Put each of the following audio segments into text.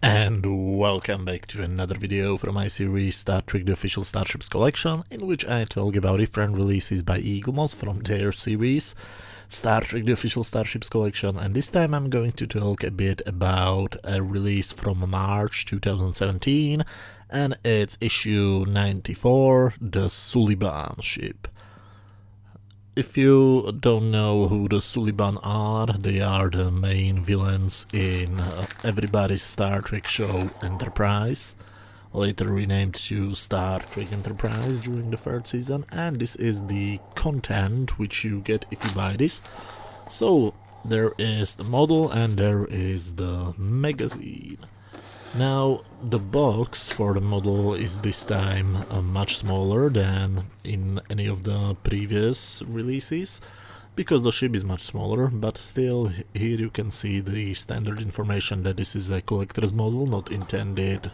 And welcome back to another video from my series Star Trek The Official Starships Collection, in which I talk about different releases by Eaglemoss from their series Star Trek The Official Starships Collection, and this time I'm going to talk a bit about a release from March 2017, and it's issue 94, the Suliban ship. If you don't know who the Suliban are, they are the main villains in everybody's Star Trek show Enterprise, later renamed to Star Trek Enterprise during the third season, and this is the content which you get if you buy this. So there is the model and there is the magazine. Now, the box for the model is this time much smaller than in any of the previous releases, because the ship is much smaller, but still here you can see the standard information that this is a collector's model, not intended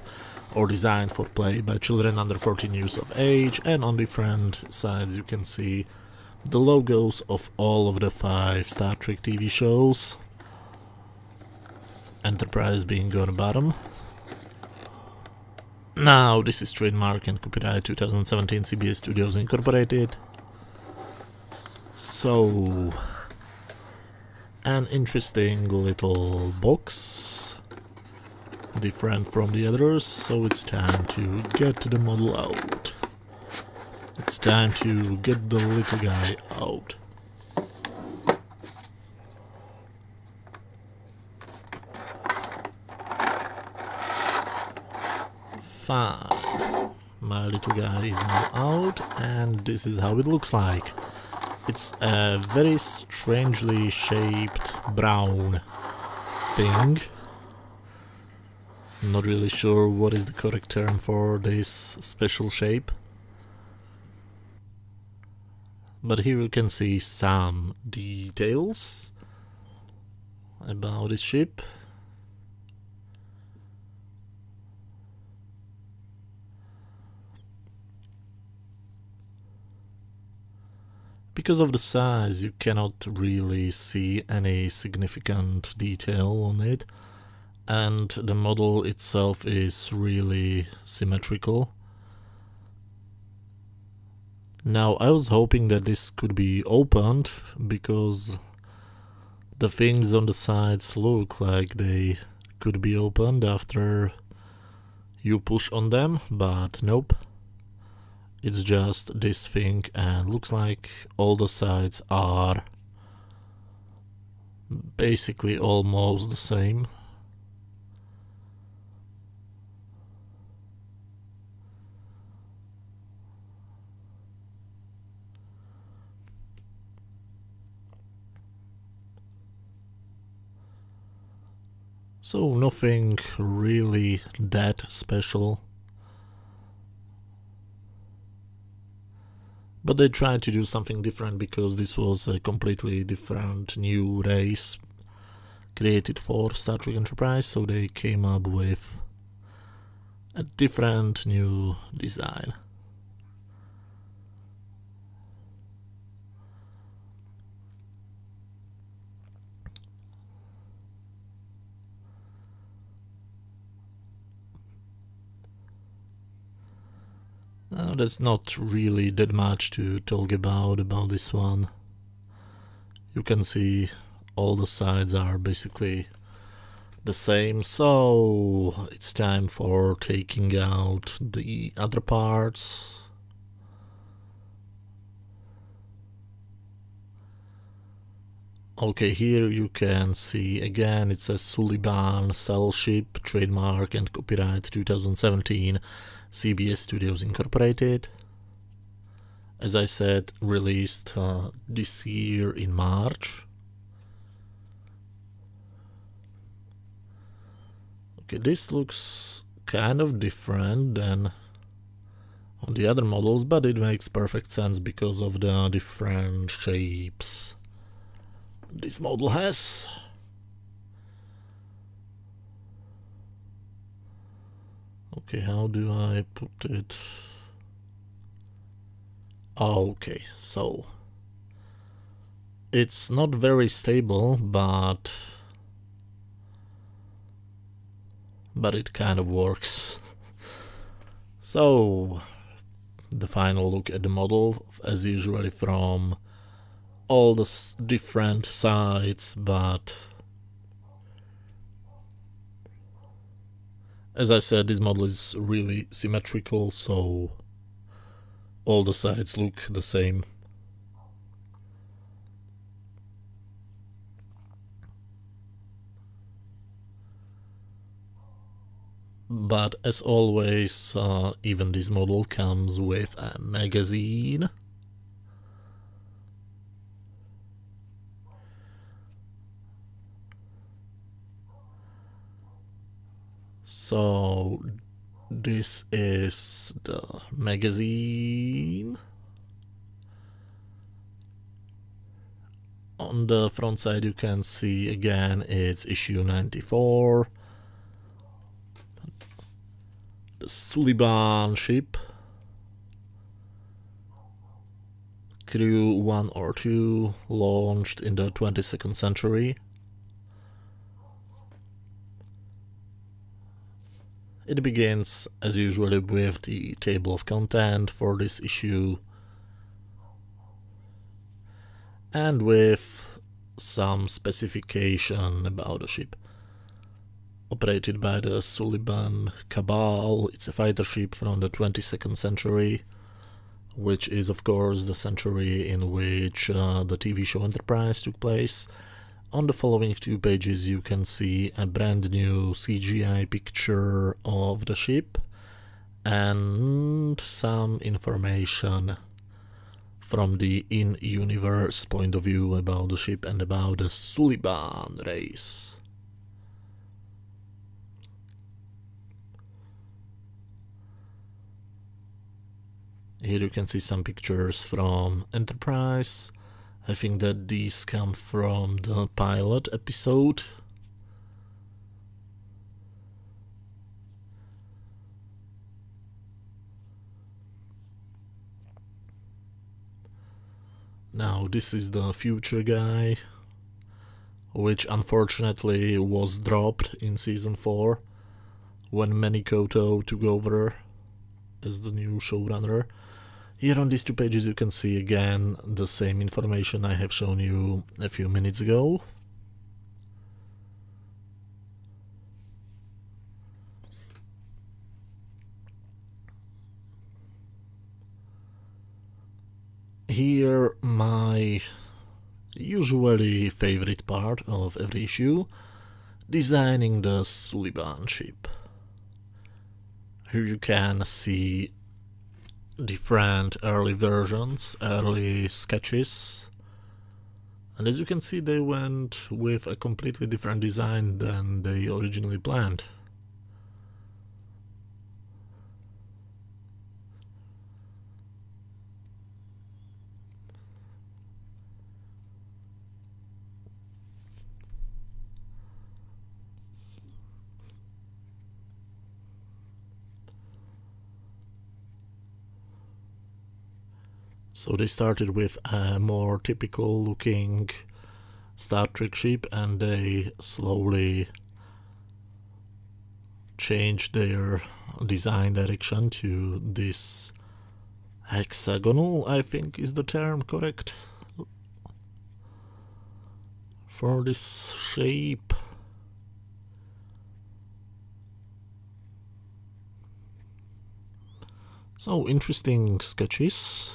or designed for play by children under 14 years of age, and on different sides you can see the logos of all of the 5 Star Trek TV shows, Enterprise being on the bottom. Now, this is trademark and copyright 2017 CBS Studios Incorporated. So, an interesting little box, different from the others, so it's time to get the model out. It's time to get the little guy out. Fine. My little guy is now out, and this is how it looks like. It's a very strangely shaped brown thing. Not really sure what is the correct term for this special shape. But here you can see some details about this ship. Because of the size, you cannot really see any significant detail on it, and the model itself is really symmetrical. Now, I was hoping that this could be opened, because the things on the sides look like they could be opened after you push on them, but nope. It's just this thing, and looks like all the sides are basically almost the same. So nothing really that special. But they tried to do something different, because this was a completely different new race created for Star Trek Enterprise, so they came up with a different new design. Now, there's not really that much to talk about this one. You can see all the sides are basically the same, so it's time for taking out the other parts. Okay, here you can see again it's a Suliban cell ship, trademark and copyright 2017 CBS Studios Incorporated. As I said, released this year in March. Okay, this looks kind of different than on the other models, but it makes perfect sense because of the different shapes this model has. Okay, how do I put it? Okay, so it's not very stable, but but it kind of works. So, the final look at the model, as usually from all the different sides, but as I said, this model is really symmetrical, so all the sides look the same. But as always, even this model comes with a magazine. So this is the magazine. On the front side you can see again it's issue 94. The Suliban ship. Crew 1 or 2, launched in the 22nd century. It begins, as usual, with the table of content for this issue and with some specification about the ship. Operated by the Suliban Cabal, it's a fighter ship from the 22nd century, which is of course the century in which the TV show Enterprise took place. On the following 2 pages you can see a brand new CGI picture of the ship and some information from the in-universe point of view about the ship and about the Suliban race. Here you can see some pictures from Enterprise. I think that these come from the pilot episode. Now this is the future guy, which unfortunately was dropped in season 4 when Manikoto took over as the new showrunner. Here on these 2 pages you can see again the same information I have shown you a few minutes ago. Here my usually favorite part of every issue, designing the Suliban ship. Here you can see different early versions, early sketches, and as you can see they went with a completely different design than they originally planned. So they started with a more typical looking Star Trek ship and they slowly changed their design direction to this hexagonal, I think is the term correct for this shape. So interesting sketches.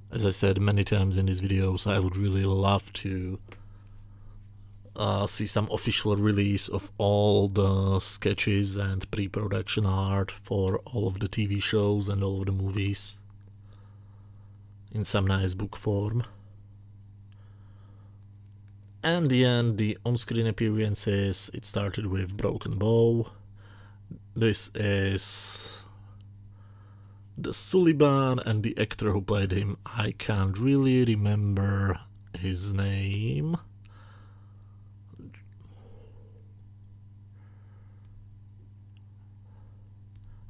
As I said many times in these videos, I would really love to see some official release of all the sketches and pre-production art for all of the TV shows and all of the movies in some nice book form. And the on-screen appearances, it started with Broken Bow. This is the Suliban and the actor who played him, I can't really remember his name.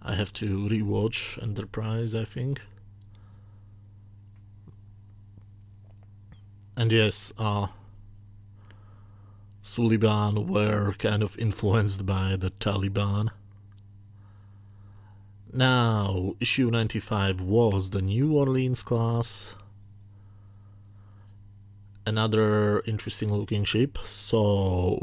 I have to rewatch Enterprise, I think. And yes, Suliban were kind of influenced by the Taliban. Now, issue 95 was the New Orleans class. Another interesting looking ship, so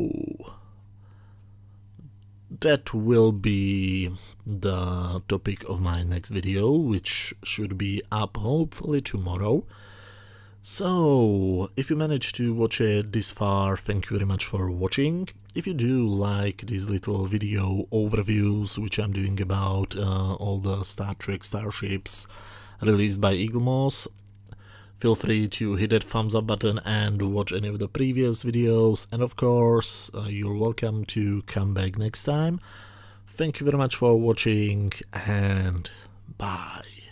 that will be the topic of my next video, which should be up hopefully tomorrow. So, if you managed to watch it this far, thank you very much for watching. If you do like these little video overviews which I'm doing about all the Star Trek starships released by Eaglemoss, feel free to hit that thumbs up button and watch any of the previous videos, and of course you're welcome to come back next time. Thank you very much for watching and bye.